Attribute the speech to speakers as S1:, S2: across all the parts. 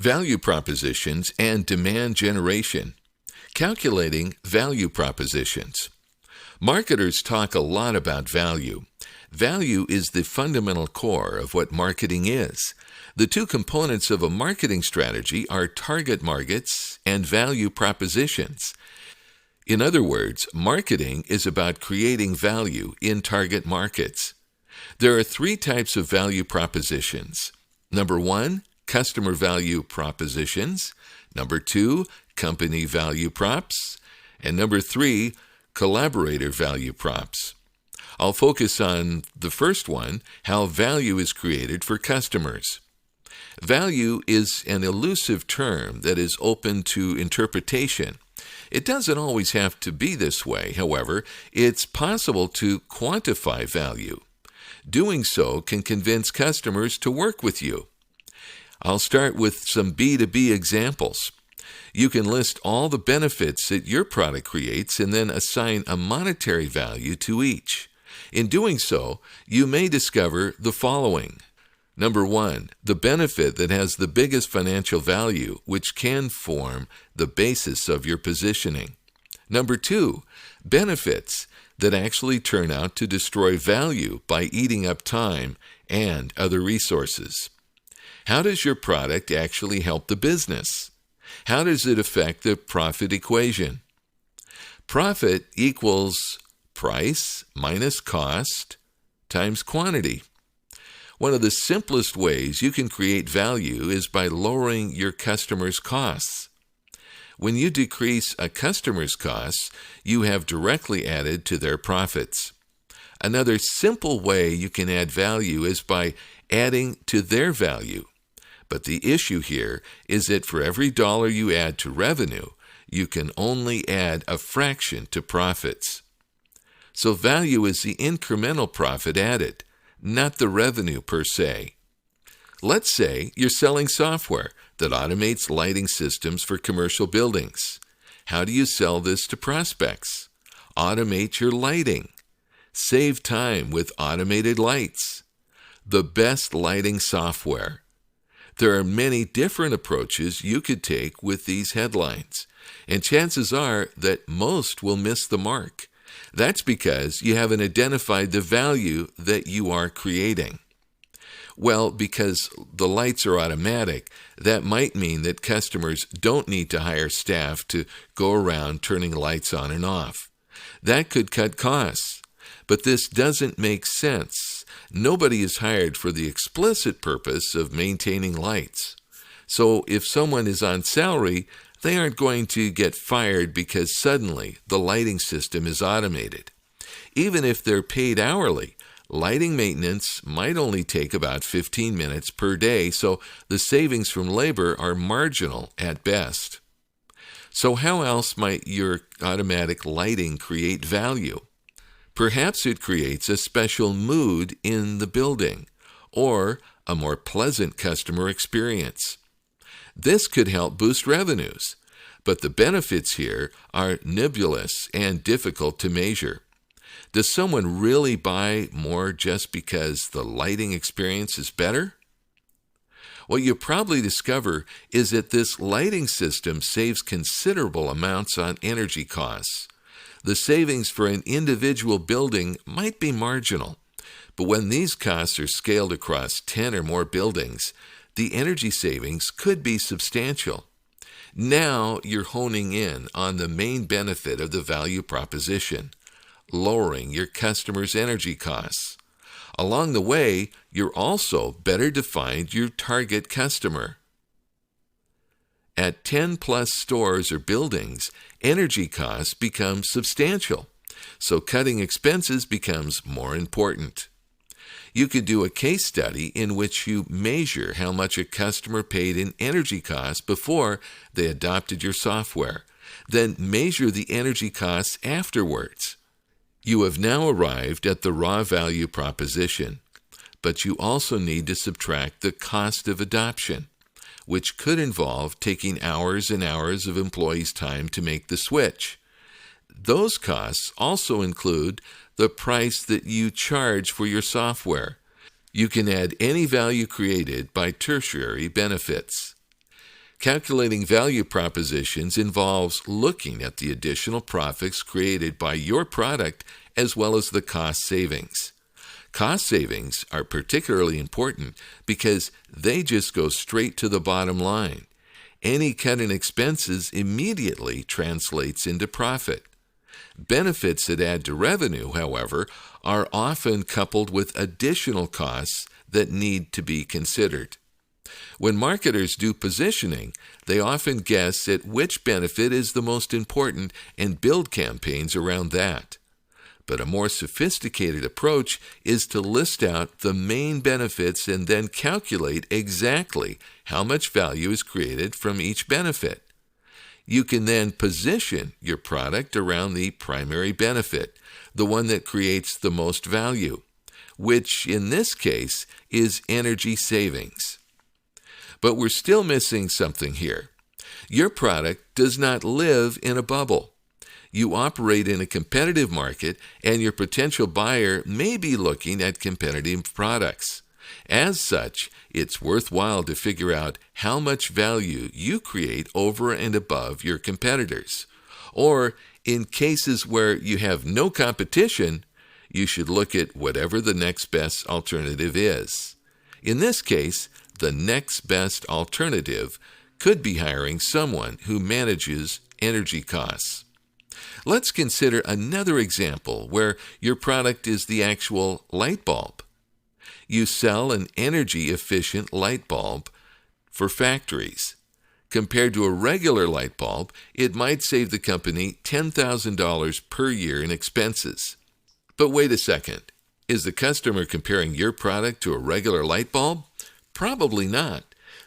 S1: Value propositions and demand generation. Calculating value propositions. Marketers talk a lot about value. Value is the fundamental core of what marketing is. The two components of a marketing strategy are target markets and value propositions. In other words, marketing is about creating value in target markets. There are three types of value propositions. Number one, customer value propositions. Number two, company value props. And number three, collaborator value props. I'll focus on the first one, how value is created for customers. Value is an elusive term that is open to interpretation. It doesn't always have to be this way. However, it's possible to quantify value. Doing so can convince customers to work with you. I'll start with some B2B examples. You can list all the benefits that your product creates and then assign a monetary value to each. In doing so, you may discover the following. Number one, the benefit that has the biggest financial value, which can form the basis of your positioning. Number two, benefits that actually turn out to destroy value by eating up time and other resources. How does your product actually help the business? How does it affect the profit equation? Profit equals price minus cost times quantity. One of the simplest ways you can create value is by lowering your customers' costs. When you decrease a customer's costs, you have directly added to their profits. Another simple way you can add value is by adding to their value. But the issue here is that for every dollar you add to revenue, you can only add a fraction to profits. So value is the incremental profit added, not the revenue per se. Let's say you're selling software that automates lighting systems for commercial buildings. How do you sell this to prospects? Automate your lighting. Save time with automated lights. The best lighting software. There are many different approaches you could take with these headlines, and chances are that most will miss the mark. That's because you haven't identified the value that you are creating. Well, because the lights are automatic, that might mean that customers don't need to hire staff to go around turning lights on and off. That could cut costs, but this doesn't make sense. Nobody is hired for the explicit purpose of maintaining lights. So if someone is on salary, they aren't going to get fired because suddenly the lighting system is automated. Even if they're paid hourly, lighting maintenance might only take about 15 minutes per day, so the savings from labor are marginal at best. So how else might your automatic lighting create value? Perhaps it creates a special mood in the building or a more pleasant customer experience. This could help boost revenues, but the benefits here are nebulous and difficult to measure. Does someone really buy more just because the lighting experience is better? What you probably discover is that this lighting system saves considerable amounts on energy costs. The savings for an individual building might be marginal, but when these costs are scaled across 10 or more buildings, the energy savings could be substantial. Now you're honing in on the main benefit of the value proposition, lowering your customers' energy costs. Along the way, you're also better defined your target customer. At 10-plus stores or buildings, energy costs become substantial, so cutting expenses becomes more important. You could do a case study in which you measure how much a customer paid in energy costs before they adopted your software, then measure the energy costs afterwards. You have now arrived at the raw value proposition, but you also need to subtract the cost of adoption, which could involve taking hours and hours of employees' time to make the switch. Those costs also include the price that you charge for your software. You can add any value created by tertiary benefits. Calculating value propositions involves looking at the additional profits created by your product as well as the cost savings. Cost savings are particularly important because they just go straight to the bottom line. Any cut in expenses immediately translates into profit. Benefits that add to revenue, however, are often coupled with additional costs that need to be considered. When marketers do positioning, they often guess at which benefit is the most important and build campaigns around that. But a more sophisticated approach is to list out the main benefits and then calculate exactly how much value is created from each benefit. You can then position your product around the primary benefit, the one that creates the most value, which in this case is energy savings. But we're still missing something here. Your product does not live in a bubble. You operate in a competitive market, and your potential buyer may be looking at competitive products. As such, it's worthwhile to figure out how much value you create over and above your competitors. Or, in cases where you have no competition, you should look at whatever the next best alternative is. In this case, the next best alternative could be hiring someone who manages energy costs. Let's consider another example where your product is the actual light bulb. You sell an energy-efficient light bulb for factories. Compared to a regular light bulb, it might save the company $10,000 per year in expenses. But wait a second. Is the customer comparing your product to a regular light bulb? Probably not.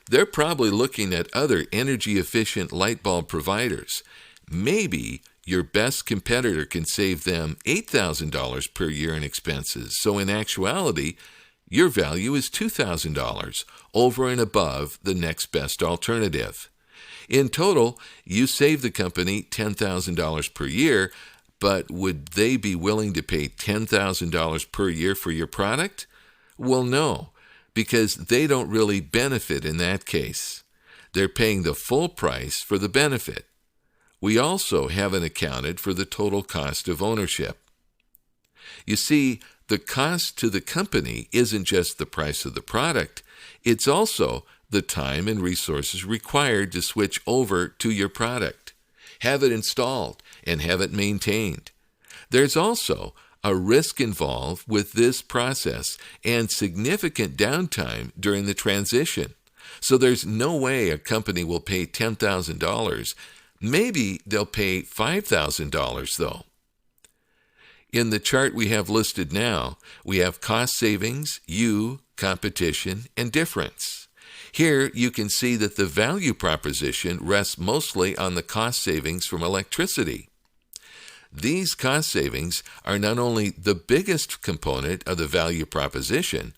S1: They're probably looking at other energy-efficient light bulb providers. Maybe your best competitor can save them $8,000 per year in expenses. So in actuality, your value is $2,000 over and above the next best alternative. In total, you save the company $10,000 per year, but would they be willing to pay $10,000 per year for your product? Well, no, because they don't really benefit in that case. They're paying the full price for the benefit. We also haven't accounted for the total cost of ownership. You see, the cost to the company isn't just the price of the product, it's also the time and resources required to switch over to your product, have it installed, and have it maintained. There's also a risk involved with this process and significant downtime during the transition. So there's no way a company will pay $10,000. Maybe they'll pay $5,000 though. In the chart we have listed now, we have cost savings, competition, and difference. Here you can see that the value proposition rests mostly on the cost savings from electricity. These cost savings are not only the biggest component of the value proposition,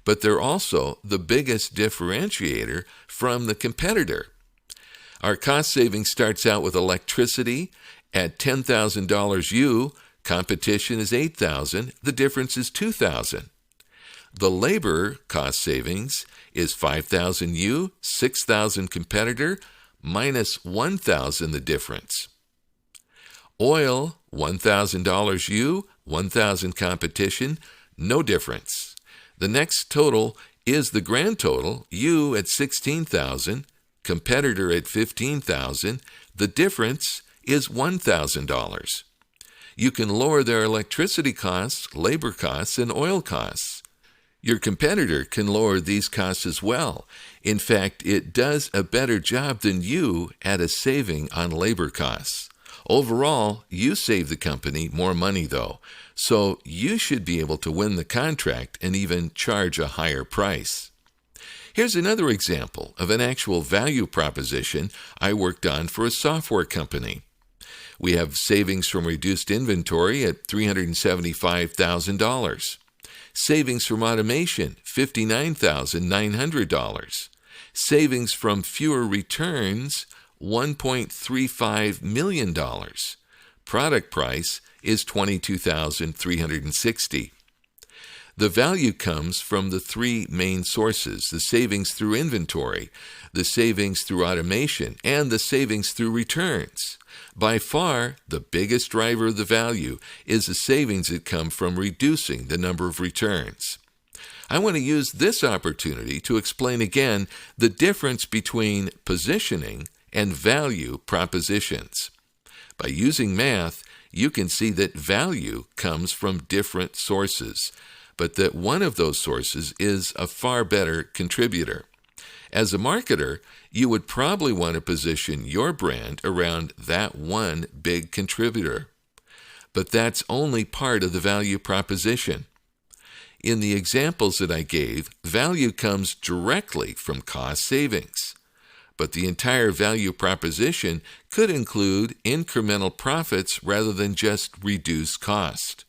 S1: but they're also the biggest differentiator from the competitor. Our cost savings starts out with electricity at $10,000 competition is $8,000, the difference is $2,000. The labor cost savings is $5,000 $6,000 competitor, minus $1,000 the difference. Oil, $1,000 $1,000 competition, no difference. The next total is the grand total, at $16,000, competitor at $15,000, the difference is $1,000. You can lower their electricity costs, labor costs, and oil costs. Your competitor can lower these costs as well. In fact, it does a better job than you at a saving on labor costs. Overall, you save the company more money though, so you should be able to win the contract and even charge a higher price. Here's another example of an actual value proposition I worked on for a software company. We have savings from reduced inventory at $375,000. Savings from automation, $59,900. Savings from fewer returns, $1.35 million. Product price is $22,360. The value comes from the three main sources: the savings through inventory, the savings through automation, and the savings through returns. By far, the biggest driver of the value is the savings that come from reducing the number of returns. I want to use this opportunity to explain again the difference between positioning and value propositions. By using math, you can see that value comes from different sources, but that one of those sources is a far better contributor. As a marketer, you would probably want to position your brand around that one big contributor. But that's only part of the value proposition. In the examples that I gave, value comes directly from cost savings. But the entire value proposition could include incremental profits rather than just reduced cost.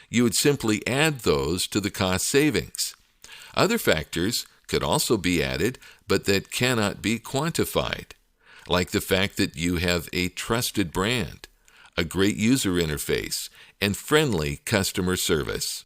S1: You would simply add those to the cost savings. Other factors could also be added, but that cannot be quantified, like the fact that you have a trusted brand, a great user interface, and friendly customer service.